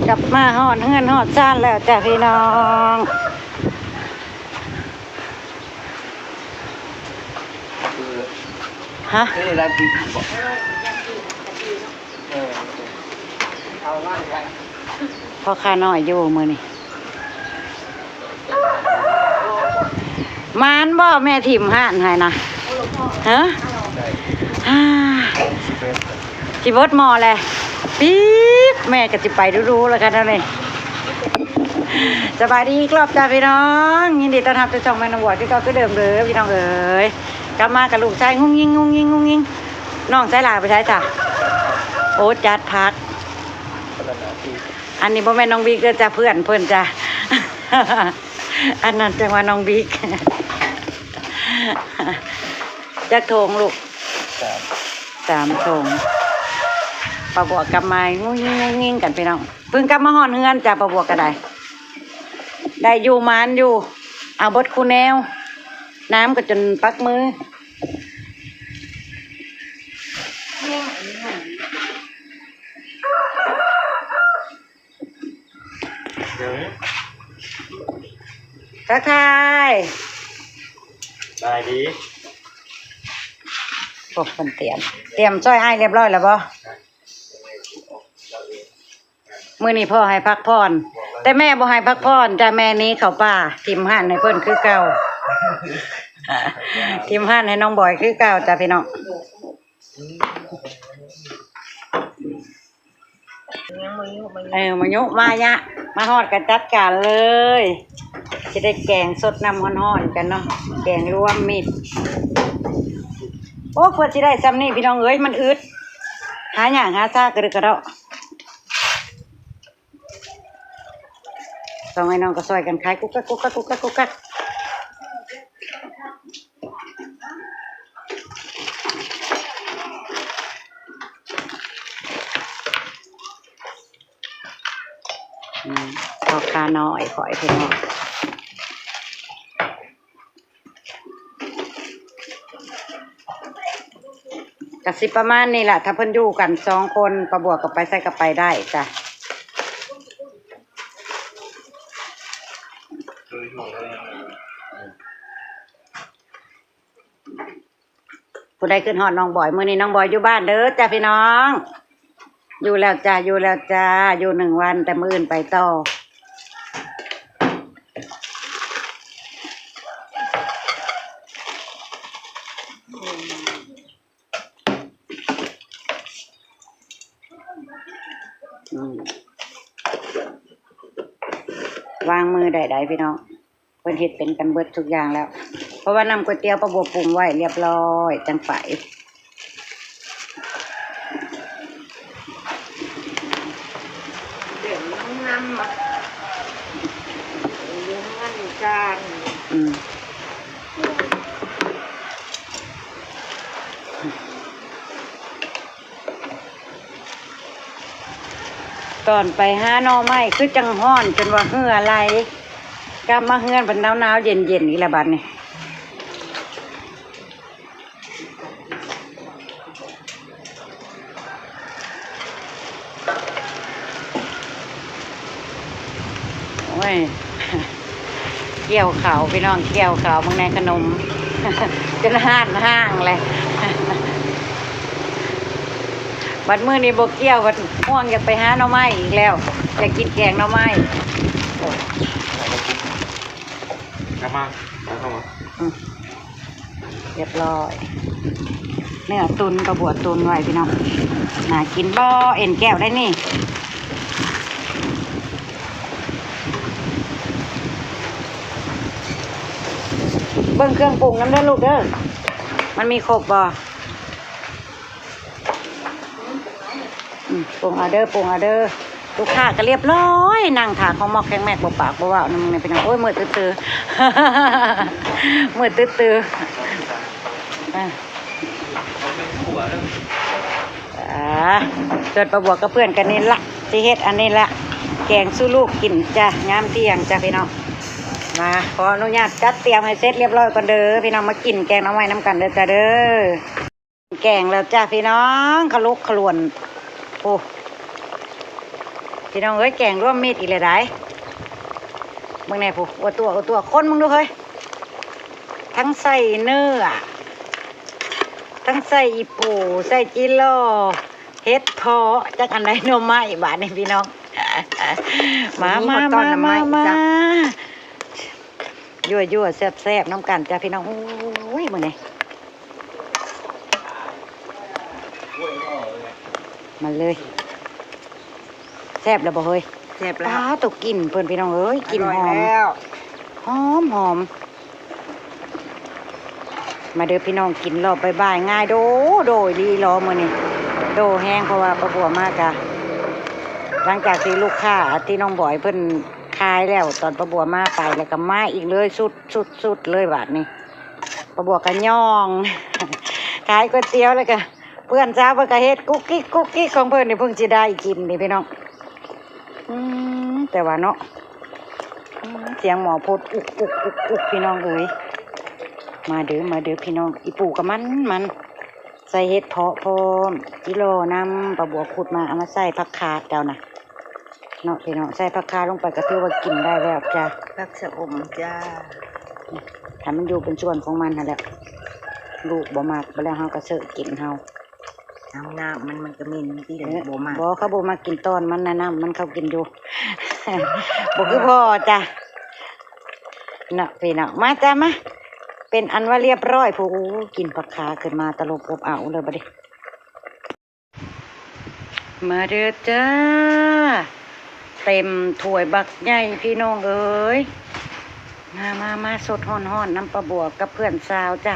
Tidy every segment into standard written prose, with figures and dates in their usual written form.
กลับมาหอดเฮือนหอดซ่านแล้วจ้ะพี่น้องฮะร้านปีบอกเอาล่างไปพอข้าน้อยอยู่มือนี่มานบ่แม่ถิ่มห่านให้นะฮะจิบดหมอแหละปี๊บแม่ก็จิไปรู้ๆแล้วกันนั่นเองสบายดีครอบจ้าพี่น้องยินดีต้อนรับทุกช่องแม่นวัวที่ก็เดิมเลยพี่น้องเอ๋ยกลับมากับลูกชายงุ้งยิงน้องใช้ลาไปใช้จ้ะโอ้จัดพักอันนี้พ่อแม่น้องบิ๊กจ้ะเพื่อนจ้ะอันนั้นจังว่าน้องบิ๊กจักโถงลูก3 โถงปลาบวกกับไม้งุ้งยิงกันพี่น้องเพิ่งกลับมาห่อนเฮือนจ้ะปลาบวกก็ได้อยู่มานอยู่เอาบดคูแนวน้ำก็จนปักมือทักทายได้ดีพวกคนเตรียมช่วยให้เรียบร้อยแล้วบ่มื้อนี้พ่อให้พักผ่อนแต่แม่บ่ให้พักผ่อนจ้ะแม่นี้เขาป่าทิมห่านให้เพิ่นคือเก่าทิมห่านให้น้องบอยคือเก่าจ้ะพี่น้องมายุมายะมาฮอดกันจัดการเลยจะได้แกงสดน้ำฮ้อนๆกันเนาะแกงรวมมิตรโอ้เพื่อจะได้ซ้ำนี่พี่น้องเอ้ยมันอึดหาอย่างหาซากระเดาะต้องให้น้องก็ซอยกันขายกุ๊กกักพอคาน้อยขอยพี่น้องกสิประมาณนี้แหละถ้าเพิ่นอยู่กัน2 คนประบวกกับไปใส่กับไปได้จ้ะผู้ใดขึ้นหอดน้องบอยมื้อนี้น้องบอยอยู่บ้านเด้อจ้ะพี่น้องอยู่แล้วจ้ะอยู่1 วันแต่มื้ออื่นไปต่อวางมือได้พี่น้องเพิ่นเฮ็ดเป็นกันเบิดทุกอย่างแล้วเพราะว่านำก๋วยเตี๋ยวปลาบวกปรุงไว้เรียบร้อยจังไปเดี๋ยวน้ำมาเลี้ยงกันกันตอนไปหาหน่อไม้คือจังห้อนจนว่าเหืออะไรกลับมาเฮือนเป็นหนาวเย็นนี่แหละบัดนี้โอ้ยเกี่ยวขาวพี่น้องเกี่ยวขาวบางในขนมจนห้างเลยบัดมื้อนี้บ่เกี่ยวบัดม่วงอยากไปหาหน่อไม้อีกแล้วอยากกินแกงหน่อไม้เข้ามาเรียบร้อยเนื้อตุนกระบวดตุนไว้พี่น้องน่ากินบ่เอ็นแก้วได้นี่เบิ่งเครื่องปรุงน้ำเด้อลูกเด้อมันมีครบบ่ปรุงเอาเด้อลูกค้าก็เรียบร้อยนั่งถาของหมอกแข็งแม็กบ่ปากบ่ว่านั่นเป็นโอ้ยมืดตื้อมืดตื้อเกิดประบวกกับเพื่อนกันนี่ละสิเฮ็ดอันนี้ละแกงสู้ลูกกินจ้ะงามเที่ยงจ้ะพี่น้องมาขออนุญาตจัดเตรียมให้เสร็จเรียบร้อยก่อนเด้อพี่น้องมากินแกงน้ำไม้น้ำกันเด้อจ้ะเด้อแกงแล้วจ้ะพี่น้องขลุกขลวนโอ้ พี่น้องเอ้ยแกงร่วมมิตรอีกเลยได้เมื่อไงผู้อตัวคนมึงดูเฮ้ยทั้งใส่เนื้อทั้งใส่อีปูใส่จิโลเฮ็ดเพาะจากอันไหนโนไม้บาดนี่พี่น้องมายั่วแซ่บน้ำกันจ้าพี่น้องโอ้ยมื่อไงมาเลยแซ่บแล้วบ่เฮ้ยแซ่บแล้วตกกินเพื่อนพี่น้องเอ้ยกินหอมหอมมาเด้อพี่น้องกินรอบบ่ายง่ายโดยดีรอมื้อนี้โดแห้งเพราะว่าประบัวมากอะหลังจากที่ลูกค้าที่น้องบ่อยเพิ่นขายแล้วตอนประบัวมาไปแล้วก็มาอีกเลยสุดเลยบาดนี้ประบัวก็ย่องขายก๋วยเตี๋ยวแล้วก็เพื่อนจ้าเพิ่นก็เฮ็ดกุ๊กกิ๊กของเพิ่นนี่เพิ่งสิได้กินนี่พี่น้องแต่ว่าเนาะเสียงหมอพูดอุกพี่น้องเอ้ยมาเด้อพี่น้องอีปู่กับมันใส่เห็ดเพาะพร้อมกิโลน้ำปลาบัวขุดมาเอามาใส่ผักคาเจ้านะเนาะพี่น้องใส่ผักคาลงไปก็ถือว่ากินได้แล้วจ้าผักชะอมจ้าถ้ามันอยู่เป็นส่วนของมันนั่นแหละลูกบ่มากไปแล้วเฮาก็เสิร์ฟกินเฮาน้ำมันก็มีที่บ่มากบ่เขาบ่มากินตอนมันนะน้ำมันเขากินอยู่ บ่คือพ่อจ้ะเนาะพี่น้องมาจ้ามาเป็นอันว่าเรียบร้อยผู้กินผักขาขึ้นมาตลบอบเอาเลยบัดนี้มาเด้อจ้าเต็มถ้วยบักใหญ่พี่น้องเอ้ยมาสดฮ้อนน้ำปลาบัวกับเพื่อนสาวจ้ะ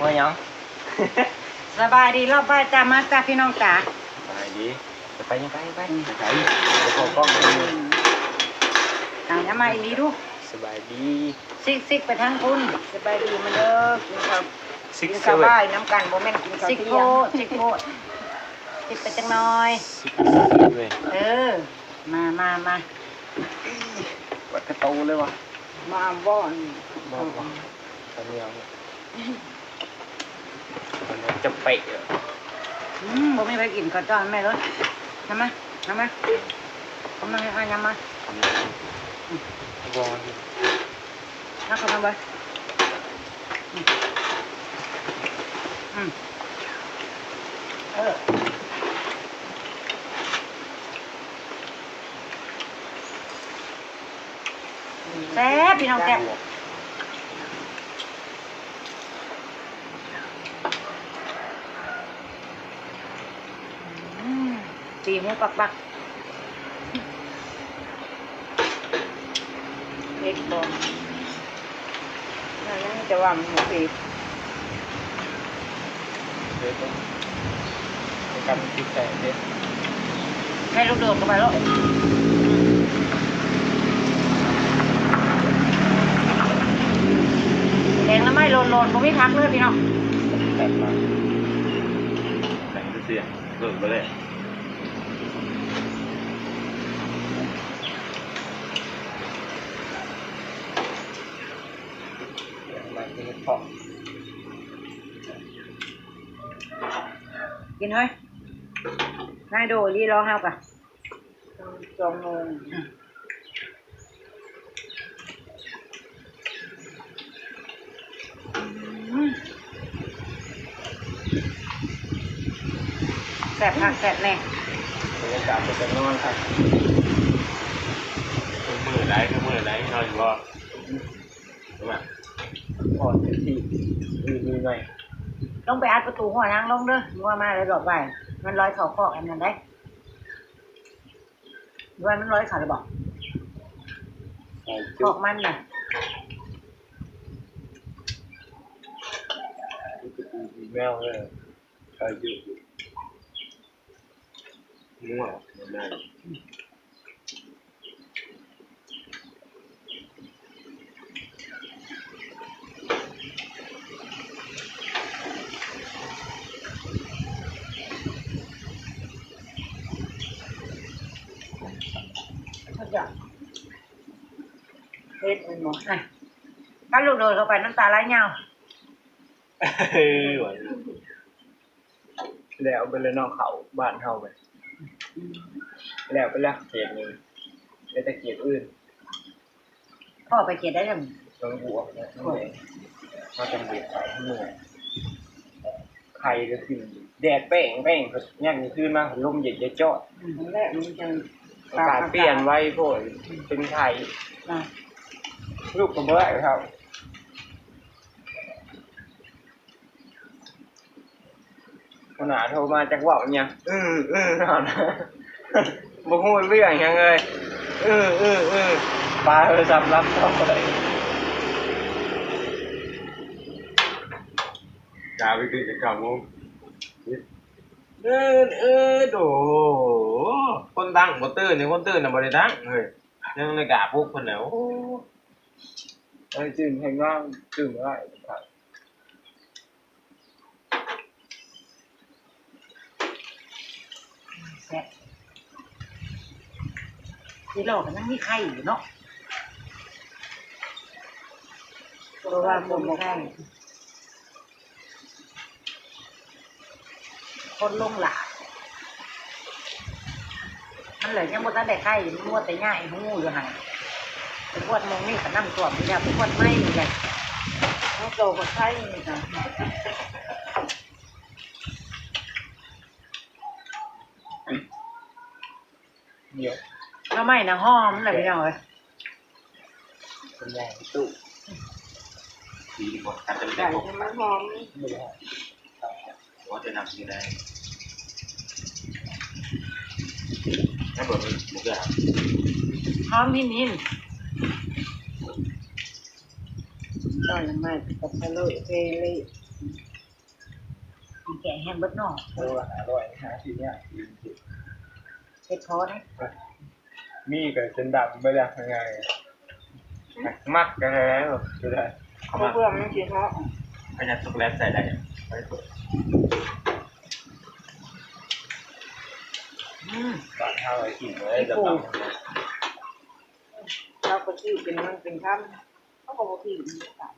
ว่ายัง สบายดีรอบบ่ายจ้ามาจ้าพี่น้องจ๋าสบายดีไปยังไปเดี๋ยวพอกล้องมาดูเอาอย่ามาอีกดูสบายดีซิกไปทางคุณสบายดีมาเด้อกินข้าวซิกสบายน้ำกันโมเมนต์กินข้าวซิกโพซิกไปจังน้อยมาวัดกระตูเลยวะมาบ่อนตอนนี้เอาจะเปะผมไม่ไปกินข้าวจ้อนแม่เลยน้ำมาผมไม่ให้น้ำมาบอลนักขนมไปแซ่บพี่น้องแซ่บตีหมูปักเล็กบอลนั่นจะว่ามันหมูปีเด็ดกันติดแต่เด็ดให้ลูกโดดเข้าไปแล้วแดงแล้วไม่โลนผมไม่พักเลยพี่น้องแต่มาแต่งเสียเกิดไปเลยกินเฮ้ยนายโดรีรอห้าวกะ2 โมงแสบผักแสบแน่บรรยากาศเป็นนอนครับมือไหนนอนอยู่บ่รู้ไหมพอเต็มที่มีหน่อยต้องไปอัดประตูหัวนางลงเด้องัวมาเลยดอกใบมันร้อยเข่าคอกอันนั้นได้ด้วยมันร้อยขาเลยบอกคอกมันน่ะแมวเลยอายุมั่วมันได้เฮ็ดมันหมดถ้าลูกโดดเข้าไปน้ำตาไหลเงาแล้วไปเลยนอกเขาบ้านเฮาไป แล้วไปแล้วเขตหนึ่งแล้วแต่เขตอื่น พ่อไปเกียรได้ยัง ลงหัวเนี่ยมาเป็นเด็กขายที่เมืองไข่ก็คือแดดแป้งย่างนี้ขึ้นมาลมเย็นจะจอด นั่นแหละมันจะ อากาศเปลี่ยนไวโพดเป็นไข่ อ่ะ ลูกก็บ่ได้ครับขนาดโทรมาจากว่าวเนี่ยเอานะบ่ฮู้เรื่องหยังเลยปลาโทรศัพท์รับเข้าไป กาไปตื่นจาก9 โมงโดคนตั้งบ่ตื่นนี่คนตื่นน่ะบ่ได้ตั้งเฮ้ยยังเลยกาปลุกเพิ่นน่ะโอ้ จืดแห่งว่างจืดได้ครับ แซ่บที่โลกมันมีไข่อยู่เนาะเพราะว่าคนมีไข่คนลงหลามันเลยยังบ่ทันได้ไข่มันมัวแต่ง่ายหูอยู่หั่นไปปวดมงนี่ก็นั่งตัวมันแล้วไปปวดไม่นี่แหละเขาโตกับไข่นี่ค่ะ เดี๋ยว แล้วไม่นะหอมเลยพี่น้องเอ้ย เป็นแรงตู้ ดีกว่าการจะไป ไก่ พบ มันหอม ไม่ได้ ว่าจะนำที่ได้ถ้าเปิดบุกได้ หอมหินหินตอนนั้นมากับทะลุเทเลยมีแกะแห้งเบิดนอก อร่อยหาทีเนี้ย เช็ดคอนะ มีกับเส้นดำไม่ได้ยังไงมักกันแล้วจะได้ เพื่อมันกินเพราะ ขยันช็อกโกแลตใส่ได้ไม่เปิด ตอนเท่าไหร่กินเลยจะต้อง เราก็ชื่อเป็นมันเป็นคำเขาบอกว่าพี่มันต่าง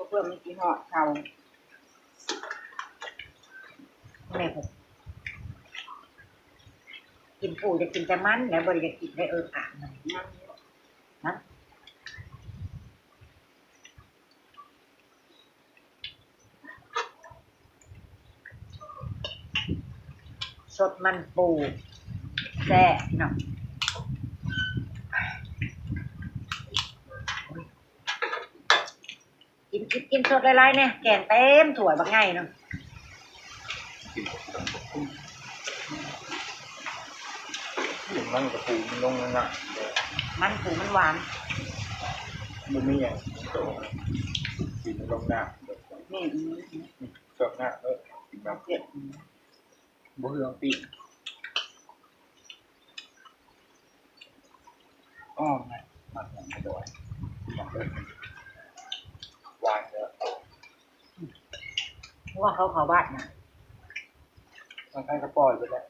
เพื่อมันกินเหาะเขาแม่ผมกินปูจะกินแต่มันแล้วบริจะกินได้อ่านมันนะสดมันปูแซ่บเนาะกินสดหลายๆเนี่ยแกงเต็มถ้วยบางไงเนาะ ถึงมันกับปูมันลงนั่นน่ะ มันปูมันหวาน มันไม่อย่างโตกินลงหน้า นี่ จบหน้ากินแบบ เจ็ด บุเรืองปีอ้อไงมันอย่างกระโดดอย่างเดินวางเยอะ เพราะว่าเขาบ้านนะ มันใกล้กระป๋อยไปแล้ว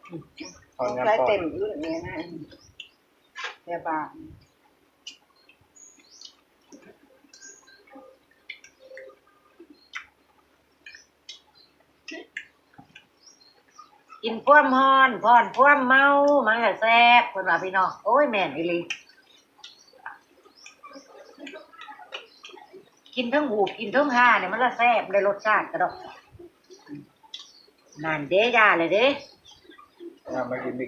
ตอนนี้ปล่อย เต็มรุ่นนี้นะแค่บ้านกินพ่วมฮอนพ่อนพ่วมเมามันก็แซ่บคนว่าพี่น้องโอ้ยแม่นอีหลีกินทั้งหูกินทั้งห่าเนี่ยมันละแซ่บได้รสชาติกระดอกนั่นเด้ยาเลยเด้ มากินดิ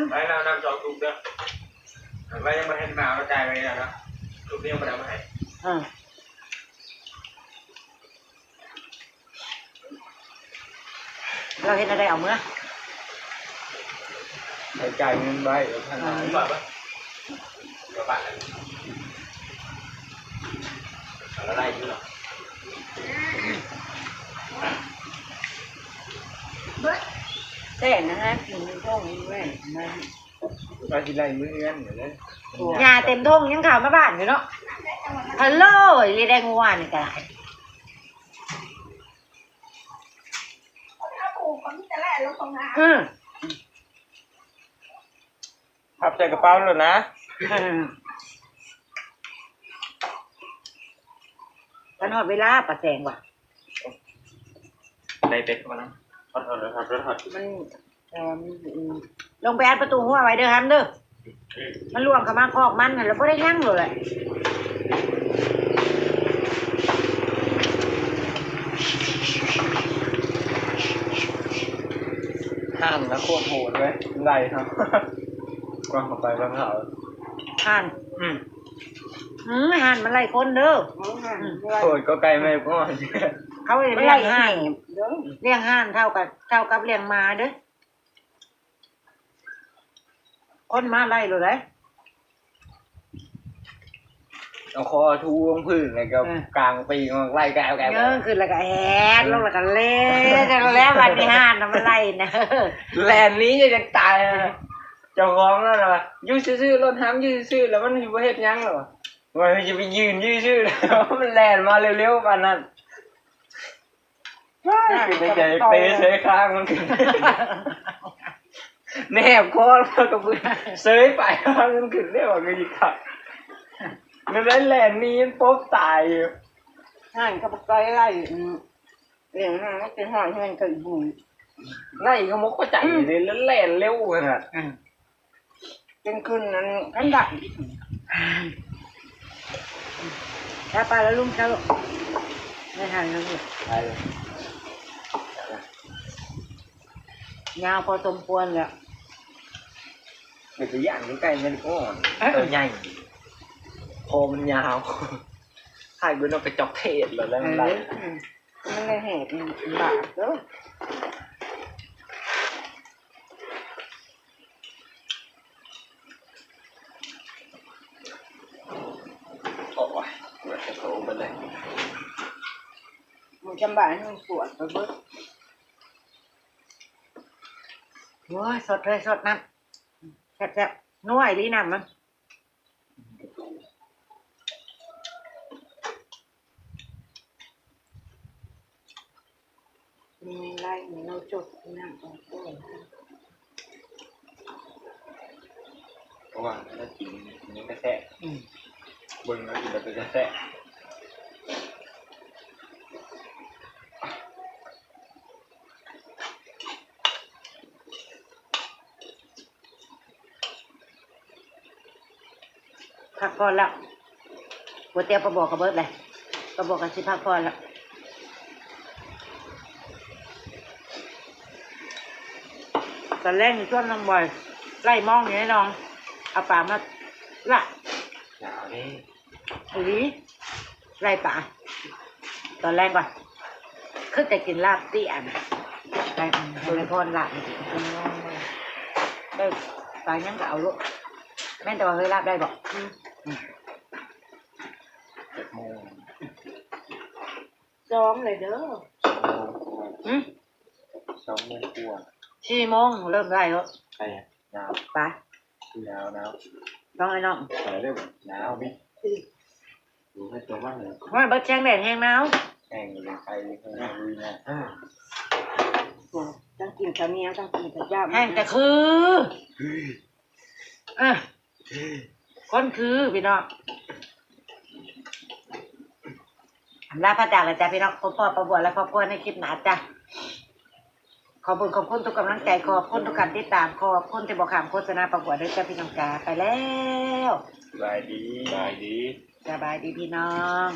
ไปแล้วนำจอกลูกเด้อไปยังมาให้มากระจายไปแล้วนะลูกนี้ยังไม่ได้มาให้ เราเห็นอะไรเอาเมื่อ ใช้จ่ายเงินไว้เดี๋ยวท่านหา บ้าปะกระบะอะไรอยู่หรอ แต่นะฮะกินท้องแม่มา ไปที่ไรมื้อเงินอยู่เลย ยาเต็มท้องยังข่าวมาบ้านอยู่เนาะฮัลโหลเรียกได้งัวนี่ก็ได้ แล้วของงาน พับใส่กระเป๋าเลยนะ กันหอดเวลาประแสงว่ะ ได้เป็ดมานะ ทอดมันลงไปอัดประตูหัวไว้เด้อฮัมเด้อมันล่วงเข้ามาคอกมันแล้วบ่ได้ยั่งเลยแหละ ห้ามนะโคตรโหดเลยไรครับกว้างเข้าไปบ้างเขา ห่านห่านมันไล่คนเด้อ โหดก็ไกลไม่พอ เขาเลี้ยงห่านเลี้ยงห่านเท่ากับเลี้ยงหมาเด้อคนมาไล่เลย เอาคอทูลงพื้นเลยก็กลางปีกไล่แกว เงินขึ้นแล้วก็แฮดลงแล้วก็เล่กันแล้ววันนี้ห่านน่ะมันไล่นะ แลนนี้จะตายเจ้าของนั่นน่ะยืดซื่อๆรถห้ามยืดซื่อแล้วมันอยู่ประเทศยังหรอมันจะไปยืนยืดซื่อแล้วมันแลนมาเร็วๆป่านนั้นในใจเตะเสยข้างมันขึ้นแนบคอแล้วก็เสยไปมันขึ้นได้ว่าก็ยิ่งขัดนั่นแหละนี่ป๊บตายอยู่ ห่านกับไก่ไล่เลี้ยงห่านก็เป็นห่านเงินกับบุญ ไล่ก็มุกก็ใจเลยแล้วแล่นเร็วขนาด เป็นคืนนั้นกันดับ ถ้าไปแล้วลุงจะไม่ทันแล้วลูก ไปเลย ยาวพอสมควรแล้ว เดี๋ยวตัวอย่างนี้ใกล้มันก็ตัวใหญ่คอมันยาวถ่ายบนนกกระจอกเทศแล้วมันไล่ มันเลยแหกบาปเด้อ โอ้ยปวดกระโถไปเลย มันจำบาปให้มันปวดไปเบิด โอ้ยสดเลยสดน้ำแซ่บๆนัวไอ้ลีน้ำมัน มีไล่มีเราจดนั่งตรงตัว เพราะว่าถ้ากินนี้ก็แซ่บนแล้วกินแล้วก็แซ่บ พักผ่อนแล้วก๋วยเตี๋ยวปลาบอกกับเบิร์ดเลยปลาบอกกับสิพักผ่อนแล้วตอนแรกมีช่วงน้องบอยไล่มองอย่างนี้น้องเอาปลามาละ หนาวนี่ หรือไล่ปลาตอนแรกก่อนคือจะกินลาบตี้อันไล่ให้พ่อนลาบได้ปลายังก็เอาลูกแม่แต่ว่าเฮ้ยลาบได้บอก 7 โมง ซ้อมเลยเด้อ 2 โมงกว่า 4 โมงเริ่มได้แล้ว ใครหนาว ไป หนาว ต้องไอ้น้อง ใส่ได้หมดหนาวมิดูให้ตัวมากเลย ว่าเบิดแจ้งแดดแห้งหนาว แห้งเลยใครเลยลุยนะ ต้องกินข้าวเหนียวต้องกินข้าวเจ้า แห้งแต่คือคนคือพี่น้องลาพระจากเลยจ้ะพี่น้องพ่อประบวชและครอบครัวในคลิปหนาจ้ะขอบคุณทุกกำลังใจขอบคุณทุกการติดตามขอบคุณที่บอกข่าวโฆษณาประบวชด้วยจ้ะพี่น้องจ้าไปแล้ว สบายดี ได้ดี สบายดีพี่น้อง